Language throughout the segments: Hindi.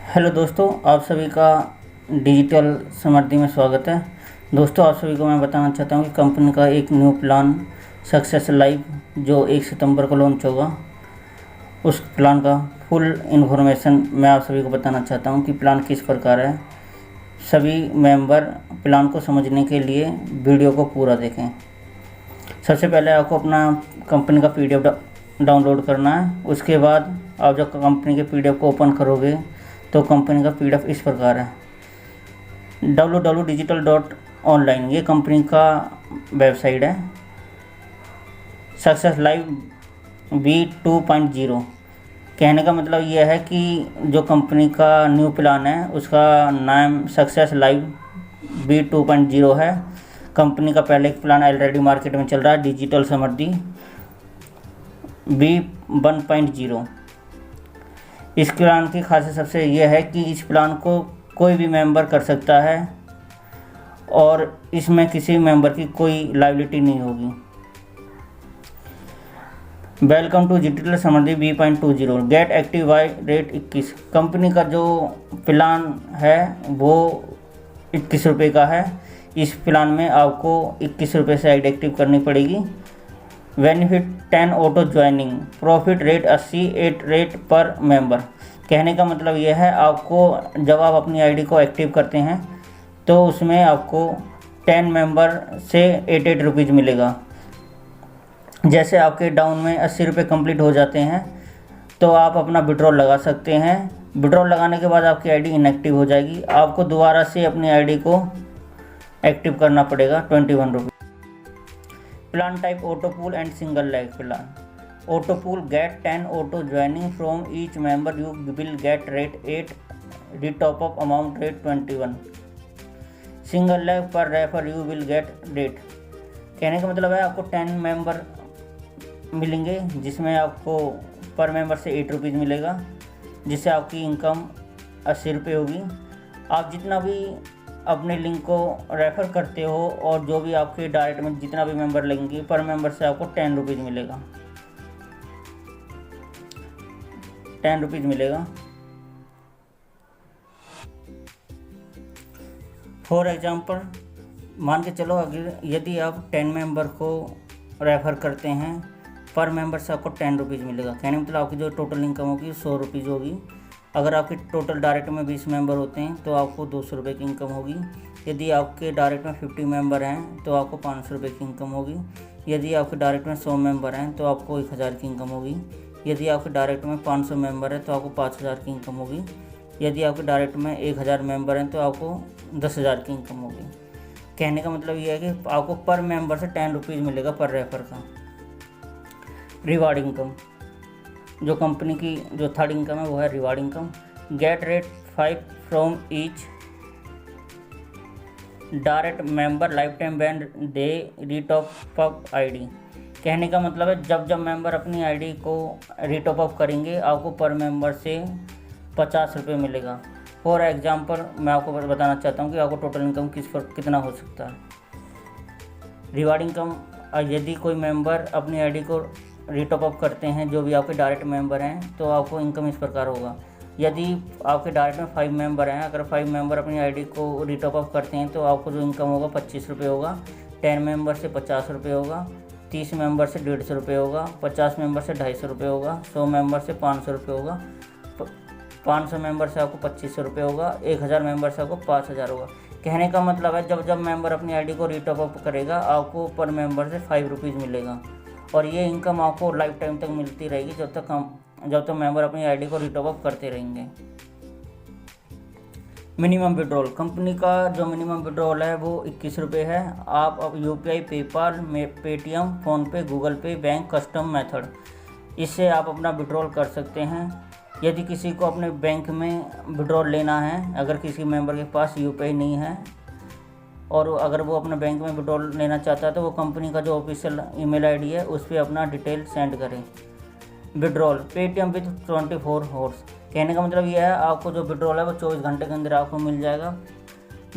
हेलो दोस्तों, आप सभी का डिजिटल समृद्धि में स्वागत है। दोस्तों, आप सभी को मैं बताना चाहता हूं कि कंपनी का एक न्यू प्लान सक्सेस लाइव जो 1 सितंबर को लॉन्च होगा, उस प्लान का फुल इन्फॉर्मेशन मैं आप सभी को बताना चाहता हूं कि प्लान किस प्रकार है। सभी मेंबर प्लान को समझने के लिए वीडियो को पूरा देखें। सबसे पहले आपको अपना कंपनी का पीडीएफ डाउनलोड करना है। उसके बाद आप जब कंपनी के पीडीएफ को ओपन करोगे तो कंपनी का पीडीएफ इस प्रकार है। www.digital.online ये कंपनी का वेबसाइट है। सक्सेस लाइव V2.0 कहने का मतलब ये है कि जो कंपनी का न्यू प्लान है उसका नाम सक्सेस लाइव V2.0 है। कंपनी का पहले एक प्लान ऑलरेडी मार्केट में चल रहा है, डिजिटल समृद्धि V1.0। इस प्लान की खासियत सबसे यह है कि इस प्लान को कोई भी मेंबर कर सकता है और इसमें किसी मेंबर की कोई लायबिलिटी नहीं होगी। Welcome to digital Samriddhi V.20 get active by rate 21। Company का जो प्लान है वो 21 रुपये का है। इस प्लान में आपको 21 रुपये से आईडी एक्टिव करनी पड़ेगी। Benefit 10 auto joining, profit rate 80, 8 rate पर मेंबर। कहने का मतलब यह है, आपको जब आप अपनी आईडी को एक्टिव करते हैं तो उसमें आपको 10 मेंबर से 8 रुपीज़ मिलेगा। जैसे आपके डाउन में 80 रुपये कंप्लीट हो जाते हैं तो आप अपना विड्रॉल लगा सकते हैं। विड्रॉल लगाने के बाद आपकी आईडी इनएक्टिव हो जाएगी। आपको दोबारा से अपनी आईडी को एक्टिव करना पड़ेगा 21 रुपये। Plan type auto pool and single leg plan. Auto pool get 10 auto joining from each member, you will get rate 8, retop up amount rate 21। Single leg पर refer you will get rate. कहने का मतलब है आपको 10 मेंबर मिलेंगे जिसमें आपको पर मेंबर से 8 रुपीज़ मिलेगा, जिससे आपकी इनकम 80 रुपये होगी। आप जितना भी अपने लिंक को रेफ़र करते हो और जो भी आपके डायरेक्ट में जितना भी मेंबर लगेंगे पर मेंबर से आपको 10 रुपीज़ मिलेगा, 10 रुपीज़ मिलेगा। फॉर एग्जांपल मान के चलो, अगर यदि आप 10 मेंबर को रेफ़र करते हैं पर मेंबर से आपको 10 रुपीज़ मिलेगा। कहने मतलब आपकी जो टोटल इनकम होगी 100 रुपीज़ होगी। अगर आपके टोटल डायरेक्ट में 20 मेंबर होते हैं तो आपको 200 रुपये की इनकम होगी। यदि आपके डायरेक्ट में 50 मेंबर हैं तो आपको 500 रुपये की इनकम होगी। यदि आपके डायरेक्ट में 100 मेंबर हैं तो आपको 1000 की इनकम होगी। यदि आपके डायरेक्ट में 500 मेंबर है तो आपको 5000 की इनकम होगी। यदि आपके डायरेक्ट में 1000 मेंबर हैं तो आपको 10,000 की इनकम होगी। कहने का मतलब ये है कि आपको पर मेंबर से 10 रुपीज़ मिलेगा पर रेफर का। रिवार्ड इनकम, जो कंपनी की जो थर्ड इनकम है वो है reward income. Get rate 5 from each direct member life time band the retop up ID. कहने का मतलब है जब जब मेंबर अपनी आईडी को रीटॉप अप करेंगे आपको पर मेंबर से 50 रुपये मिलेगा। फॉर एग्जांपल मैं आपको बताना चाहता हूँ कि आपको टोटल इनकम किस पर कितना हो सकता है। रिवार्ड इनकम, यदि कोई मेंबर अपनी आईडी को रीटॉप अप करते हैं जो भी आपके डायरेक्ट मेंबर हैं तो आपको इनकम इस प्रकार होगा। यदि आपके डायरेक्ट में 5 मेंबर हैं, अगर 5 मेंबर अपनी आईडी को रीटॉप अप करते हैं तो आपको जो इनकम होगा 25 रुपये होगा। 10 मेंबर से 50 रुपये होगा। 30 मेंबर से 150 रुपये होगा। 50 मेंबर से 250 रुपये होगा। 100 मेंबर से 500 रुपये होगा। 500 मेंबर से आपको 2500 रुपये होगा। 1000 मेंबर से आपको 5000 होगा। कहने का मतलब है जब जब मेंबर अपनी आईडी को रीटॉप अप करेगा आपको पर मेंबर से 5 रुपीज़ मिलेगा और ये इनकम आपको लाइफ टाइम तक मिलती रहेगी जब तक मेंबर अपनी आईडी को रीटॉप अप करते रहेंगे। मिनिमम विड्रॉल, कंपनी का जो मिनिमम विड्रॉल है वो 21 रुपये है। आप अब UPI, PayPal, Paytm, PhonePe, Google पे, बैंक कस्टम मेथड, इससे आप अपना विड्रॉल कर सकते हैं। यदि किसी को अपने बैंक में विड्रॉल लेना है, अगर किसी मेंबर के पास यूपीआई नहीं है और अगर वो अपने बैंक में विड्रॉल लेना चाहता है तो वो कंपनी का जो ऑफिशियल ईमेल आईडी है उस पर अपना डिटेल सेंड करें। Withdrawal Paytm with 24 horse. कहने का मतलब ये है आपको जो विड्रॉल है वो 24 घंटे के अंदर आपको मिल जाएगा।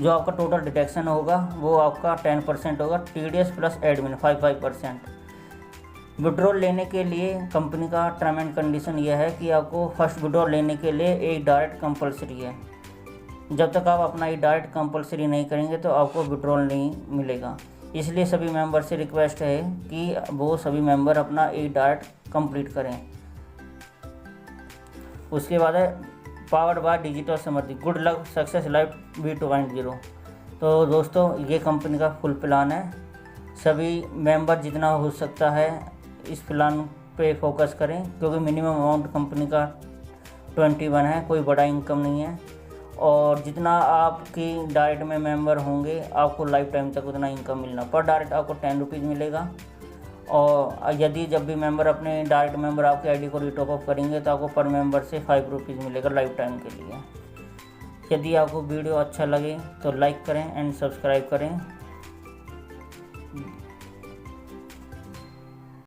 जो आपका टोटल डिडक्शन होगा वो आपका 10% होगा। TDS plus admin 5%। विड्रॉल लेने के लिए कंपनी का टर्म एंड कंडीशन यह है कि आपको फर्स्ट विड्रॉल लेने के लिए एक डायरेक्ट कंपलसरी है। जब तक आप अपना एक डायरेक्ट कंपलसरी नहीं करेंगे तो आपको विड्रॉल नहीं मिलेगा। इसलिए सभी मेंबर से रिक्वेस्ट है कि वो सभी मेंबर अपना एक डायरेक्ट कंप्लीट करें। उसके बाद है powered by digital Samriddhi, good luck success life V2.0। तो दोस्तों ये कंपनी का फुल प्लान है। सभी मेंबर जितना हो सकता है इस प्लान पे फोकस करें, क्योंकि मिनिमम अमाउंट कंपनी का 21 है, कोई बड़ा इनकम नहीं है। और जितना आपकी डायरेक्ट में मेंबर होंगे आपको लाइफ टाइम तक उतना इनकम मिलना। पर डायरेक्ट आपको 10 रुपीज़ मिलेगा। और यदि जब भी मेंबर अपने डायरेक्ट मेंबर आपके आईडी को रिटॉप अप करेंगे तो आपको पर मेंबर से 5 रुपीज़ मिलेगा लाइफ टाइम के लिए। यदि आपको वीडियो अच्छा लगे तो लाइक करें एंड सब्सक्राइब करें।